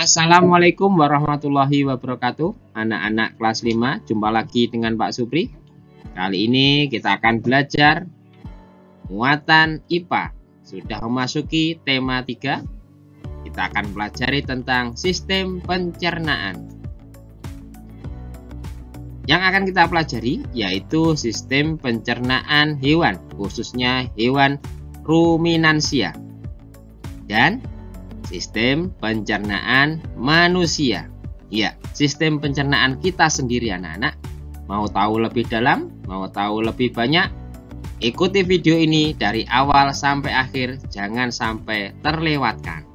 Assalamualaikum warahmatullahi wabarakatuh. Anak-anak kelas 5, jumpa lagi dengan Pak Supri. Kali ini kita akan belajar muatan IPA. Sudah memasuki tema 3. Kita akan pelajari tentang sistem pencernaan. Yang akan kita pelajari yaitu sistem pencernaan hewan, khususnya hewan ruminansia, dan sistem pencernaan manusia. Ya, sistem pencernaan kita sendiri anak-anak. Mau tahu lebih dalam? Mau tahu lebih banyak? Ikuti video ini dari awal sampai akhir, jangan sampai terlewatkan.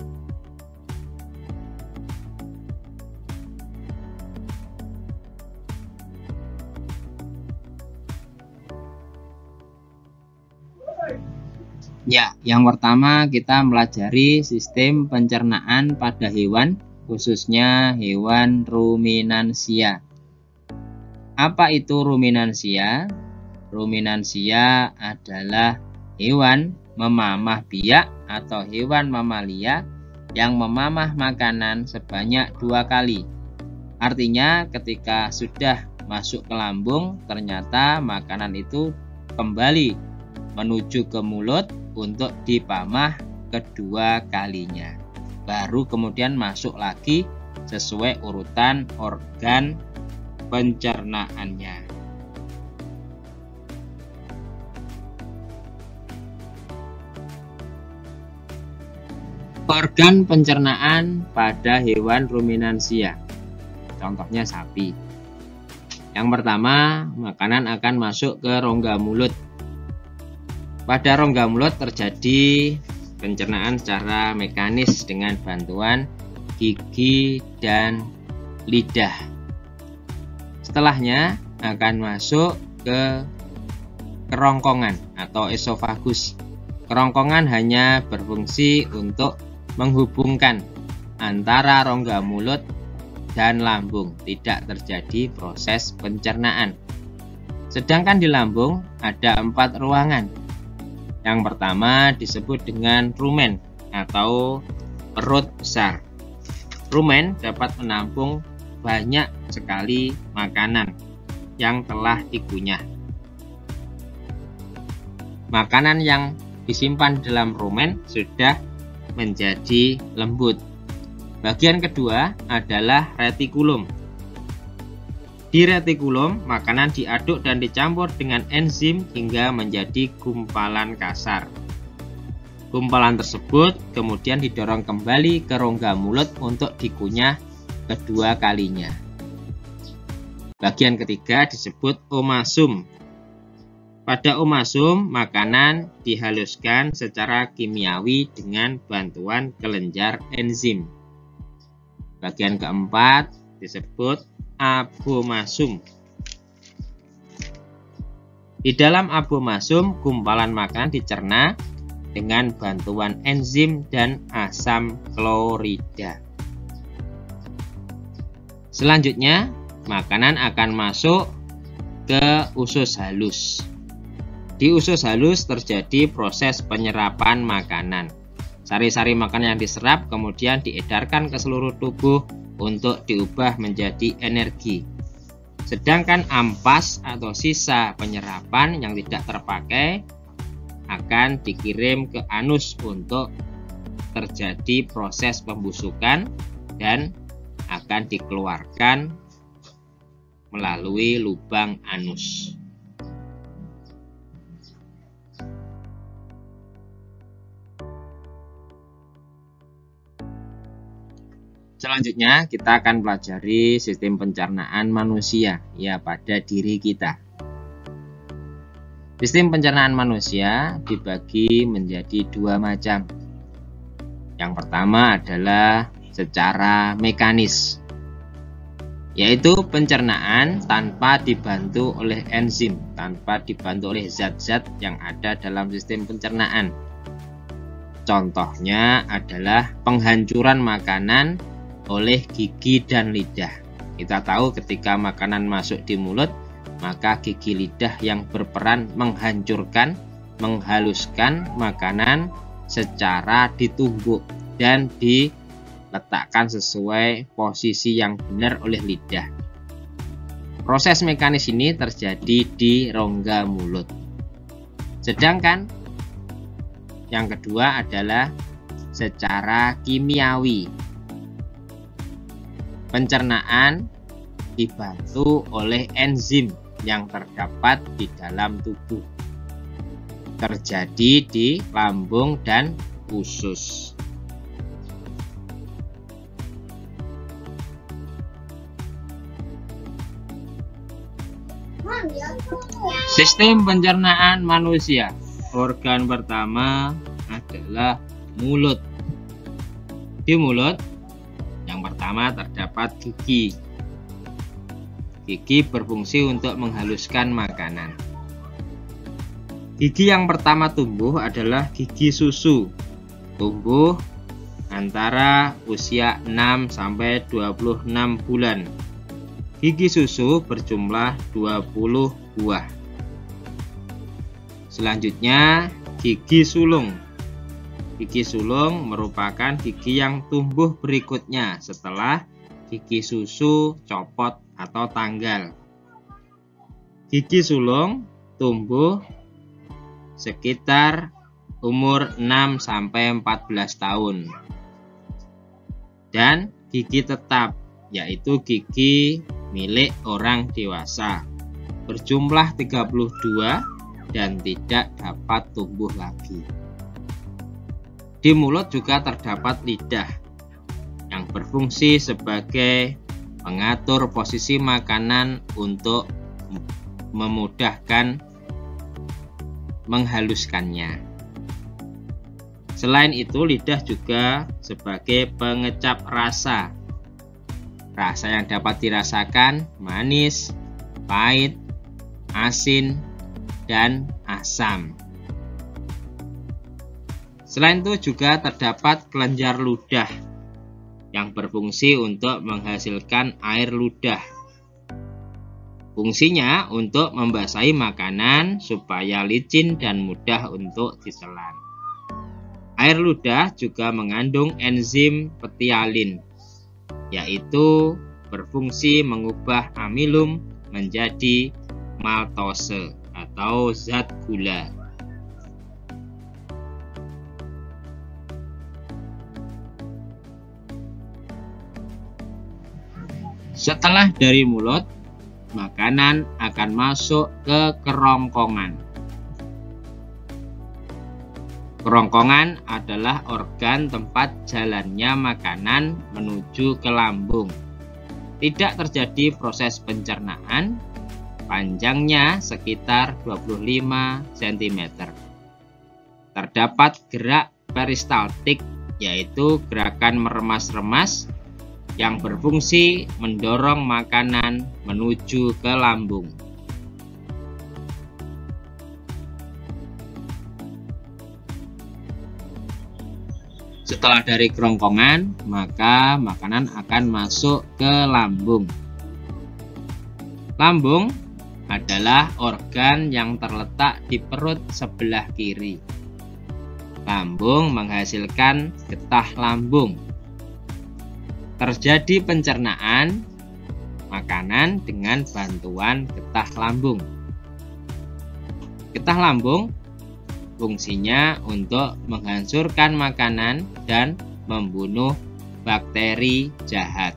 Ya, yang pertama kita pelajari sistem pencernaan pada hewan, khususnya hewan ruminansia. Apa itu ruminansia? Ruminansia adalah hewan memamah biak atau hewan mamalia yang memamah makanan sebanyak 2 kali. Artinya ketika sudah masuk ke lambung, ternyata makanan itu kembali menuju ke mulut untuk dipamah kedua kalinya. Baru kemudian masuk lagi sesuai urutan organ pencernaannya. Organ pencernaan pada hewan ruminansia. Contohnya sapi. Yang pertama, makanan akan masuk ke rongga mulut. Pada rongga mulut terjadi pencernaan secara mekanis dengan bantuan gigi dan lidah. Setelahnya akan masuk ke kerongkongan atau esofagus. Kerongkongan hanya berfungsi untuk menghubungkan antara rongga mulut dan lambung, tidak terjadi proses pencernaan. Sedangkan di lambung ada 4 ruangan. Yang pertama disebut dengan rumen atau perut besar. Rumen dapat menampung banyak sekali makanan yang telah dikunyah. Makanan yang disimpan dalam rumen sudah menjadi lembut. Bagian kedua adalah retikulum. Di retikulum, makanan diaduk dan dicampur dengan enzim hingga menjadi gumpalan kasar. Gumpalan tersebut kemudian didorong kembali ke rongga mulut untuk dikunyah kedua kalinya. Bagian ketiga disebut omasum. Pada omasum, makanan dihaluskan secara kimiawi dengan bantuan kelenjar enzim. Bagian keempat disebut abomasum. Di dalam abomasum, gumpalan makanan dicerna dengan bantuan enzim dan asam klorida. Selanjutnya, makanan akan masuk ke usus halus. Di usus halus terjadi proses penyerapan makanan. Sari-sari makanan yang diserap kemudian diedarkan ke seluruh tubuh untuk diubah menjadi energi. Sedangkan ampas atau sisa penyerapan yang tidak terpakai akan dikirim ke anus untuk terjadi proses pembusukan dan akan dikeluarkan melalui lubang anus. Selanjutnya kita akan pelajari sistem pencernaan manusia ya pada diri kita. Sistem pencernaan manusia dibagi menjadi 2 macam. Yang pertama adalah secara mekanis, yaitu pencernaan tanpa dibantu oleh enzim, tanpa dibantu oleh zat-zat yang ada dalam sistem pencernaan. Contohnya adalah penghancuran makanan oleh gigi dan lidah. Kita tahu ketika makanan masuk di mulut, maka gigi lidah yang berperan menghancurkan, menghaluskan makanan secara ditumbuk dan diletakkan sesuai posisi yang benar oleh lidah. Proses mekanis ini terjadi di rongga mulut. Sedangkan yang kedua adalah secara kimiawi. Pencernaan dibantu oleh enzim yang terdapat di dalam tubuh. Terjadi di lambung dan usus. Sistem pencernaan manusia. Organ pertama adalah mulut. Di mulut yang pertama terdapat gigi. Gigi berfungsi untuk menghaluskan makanan. Gigi yang pertama tumbuh adalah gigi susu. Tumbuh antara usia 6 sampai 26 bulan. Gigi susu berjumlah 20 buah. Selanjutnya, gigi sulung. Gigi sulung merupakan gigi yang tumbuh berikutnya setelah gigi susu copot atau tanggal. Gigi sulung tumbuh sekitar umur 6 sampai 14 tahun. Dan gigi tetap, yaitu gigi milik orang dewasa, berjumlah 32 dan tidak dapat tumbuh lagi. Di mulut juga terdapat lidah yang berfungsi sebagai mengatur posisi makanan untuk memudahkan menghaluskannya. Selain itu, lidah juga sebagai pengecap rasa. Rasa yang dapat dirasakan manis, pahit, asin, dan asam. Selain itu juga terdapat kelenjar ludah yang berfungsi untuk menghasilkan air ludah. Fungsinya untuk membasahi makanan supaya licin dan mudah untuk ditelan. Air ludah juga mengandung enzim petialin, yaitu berfungsi mengubah amilum menjadi maltose atau zat gula. Setelah dari mulut, makanan akan masuk ke kerongkongan. Kerongkongan adalah organ tempat jalannya makanan menuju ke lambung. Tidak terjadi proses pencernaan, panjangnya sekitar 25 cm. Terdapat gerak peristaltik, yaitu gerakan meremas-remas yang berfungsi mendorong makanan menuju ke lambung. Setelah dari kerongkongan, maka makanan akan masuk ke lambung. Lambung adalah organ yang terletak di perut sebelah kiri. Lambung menghasilkan getah lambung. Terjadi pencernaan makanan dengan bantuan getah lambung. Getah lambung fungsinya untuk menghancurkan makanan dan membunuh bakteri jahat.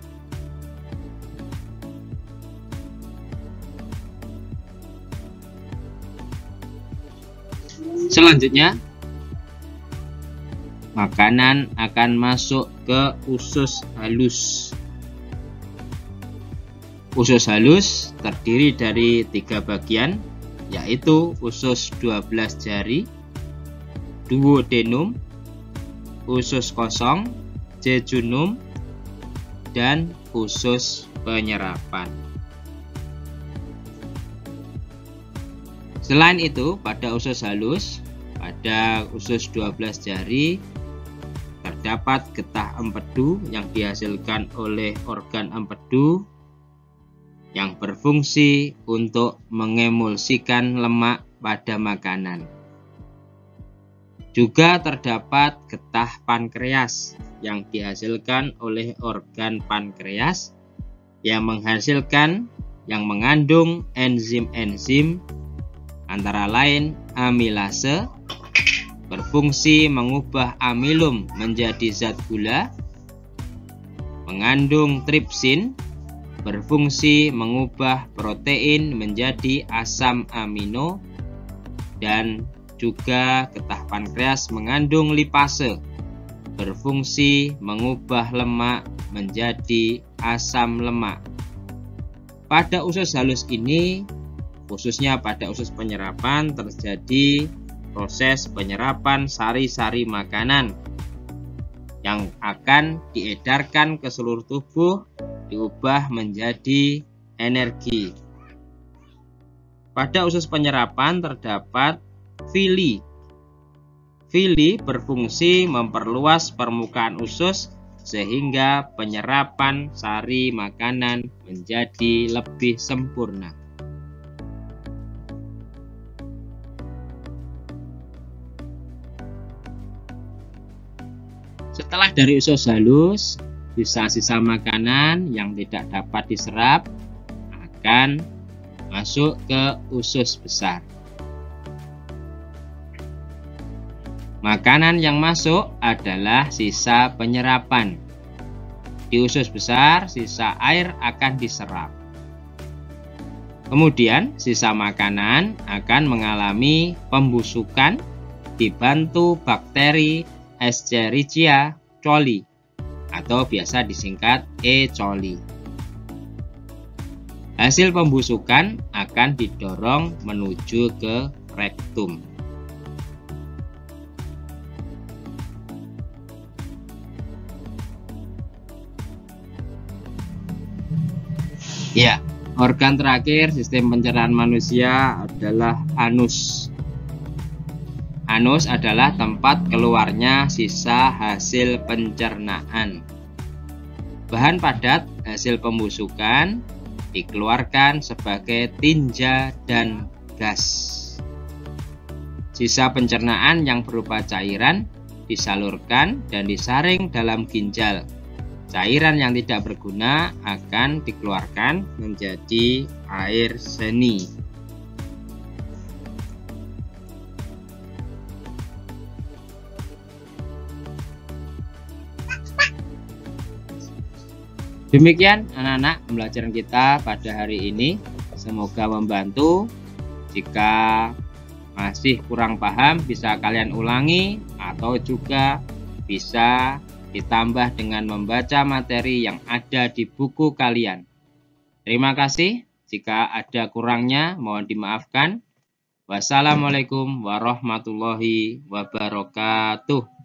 Selanjutnya, makanan akan masuk ke usus halus. Usus halus terdiri dari 3 bagian, yaitu usus 12 jari, duodenum, usus kosong, jejunum, dan usus penyerapan. Selain itu, pada usus halus, pada usus 12 jari, terdapat getah empedu yang dihasilkan oleh organ empedu yang berfungsi untuk mengemulsikan lemak pada makanan. Juga terdapat getah pankreas yang dihasilkan oleh organ pankreas yang mengandung enzim-enzim antara lain amilase, berfungsi mengubah amilum menjadi zat gula, mengandung tripsin, berfungsi mengubah protein menjadi asam amino, dan juga getah pankreas mengandung lipase, berfungsi mengubah lemak menjadi asam lemak. Pada usus halus ini, khususnya pada usus penyerapan, terjadi proses penyerapan sari-sari makanan yang akan diedarkan ke seluruh tubuh, diubah menjadi energi. Pada usus penyerapan terdapat villi. Villi berfungsi memperluas permukaan usus sehingga penyerapan sari makanan menjadi lebih sempurna. Setelah dari usus halus, sisa-sisa makanan yang tidak dapat diserap akan masuk ke usus besar. Makanan yang masuk adalah sisa penyerapan. Di usus besar, sisa air akan diserap. Kemudian, sisa makanan akan mengalami pembusukan dibantu bakteri Escherichia coli atau biasa disingkat E. coli. Hasil pembusukan akan didorong menuju ke rektum. Ya, organ terakhir sistem pencernaan manusia adalah anus. Anus adalah tempat keluarnya sisa hasil pencernaan. Bahan padat hasil pembusukan dikeluarkan sebagai tinja dan gas. Sisa pencernaan yang berupa cairan disalurkan dan disaring dalam ginjal. Cairan yang tidak berguna akan dikeluarkan menjadi air seni. Demikian anak-anak pembelajaran kita pada hari ini. Semoga membantu. Jika masih kurang paham bisa kalian ulangi atau juga bisa ditambah dengan membaca materi yang ada di buku kalian. Terima kasih. Jika ada kurangnya mohon dimaafkan. Wassalamualaikum warahmatullahi wabarakatuh.